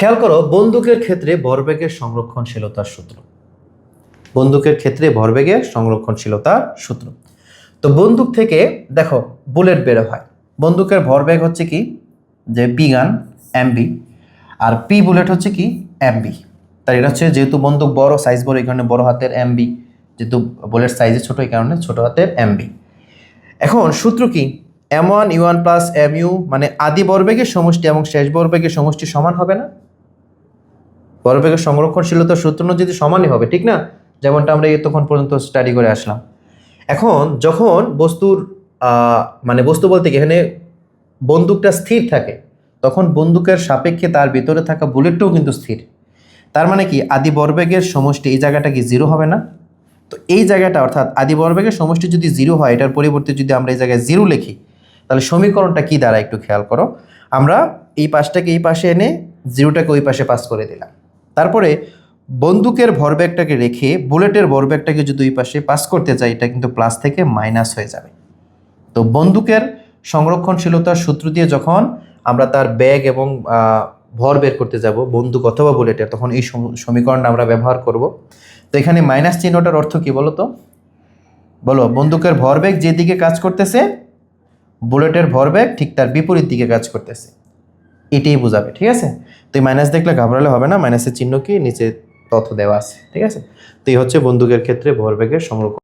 খেয়াল করো, বন্দুকের ক্ষেত্রে ভরবেগের সংরক্ষণশীলতার সূত্র। বন্দুকের ক্ষেত্রে ভরবেগের সংরক্ষণশীলতার সূত্র। তো বন্দুক থেকে দেখো বুলেট বের হয়। বন্দুকের ভরবেগ হচ্ছে কি, যে পি গান এমবি, আর পি বুলেট হচ্ছে কি এমবি। তার এটা হচ্ছে, যেহেতু বন্দুক বড়, সাইজ বড়, এই কারণে বড় হাতের এমবি, যেহেতু বুলেট সাইজে ছোট এই কারণে ছোট হাতের এমবি। এখন সূত্র কি, M1 U1 প্লাস MU, মানে আদি ভরবেগের সমষ্টি এবং শেষ ভরবেগের সমষ্টি সমান হবে না? ভরবেগের সংরক্ষণশীলতার সূত্র যদি সমানই হবে, ঠিক না? যেমনটা আমরা এতক্ষণ পর্যন্ত স্টাডি করে আসলাম। এখন যখন বস্তুর মানে বস্তু বলতে কি এখানে বন্দুকটা স্থির থাকে, তখন বন্দুকের সাপেক্ষে তার ভিতরে থাকা বুলেটটাও কিন্তু স্থির। তার মানে কি, আদি ভরবেগের সমষ্টি এই জায়গাটা কি জিরো হবে না? তো এই জায়গাটা অর্থাৎ আদি ভরবেগের সমষ্টি যদি জিরো হয়, এটার পরিবর্তে যদি আমরা এই জায়গায় জিরো লিখি, তাহলে সমীকরণটা কি দাঁড়ায় একটু খেয়াল করো। আমরা এই পাশটাকে এই পাশে এনে জিরোটাকে ওই পাশে পাস করে দিলাম। তারপরে বন্দুকের ভরবেগটাকে রেখে বুলেটের ভরবেগটাকে যদি ওই পাশে পাস করতে চাই, এটা কিন্তু প্লাস থেকে মাইনাস হয়ে যাবে। তো বন্দুকের সংরক্ষণশীলতার সূত্র দিয়ে যখন আমরা তার বেগ এবং ভর বের করতে যাব বন্দুক অথবা বুলেটের, তখন এই সমীকরণটা আমরা ব্যবহার করব। তো এখানে মাইনাস চিহ্নটার অর্থ কি বলো তো? বলো, বন্দুকের ভরবেগ যেদিকে কাজ করতেছে, বুলেটের ভরবেগ ঠিক তার বিপরীত দিকে কাজ করতেছে, এটাই বোঝাবে। ঠিক আছে? তো এই মাইনাস দেখলে ঘাবড়ালে হবে না, মাইনাসের চিহ্ন কি নিচে তথ্য দেওয়া আছে। ঠিক আছে? তো এই হচ্ছে বন্দুকের ক্ষেত্রে ভরবেগের সংরক্ষণ।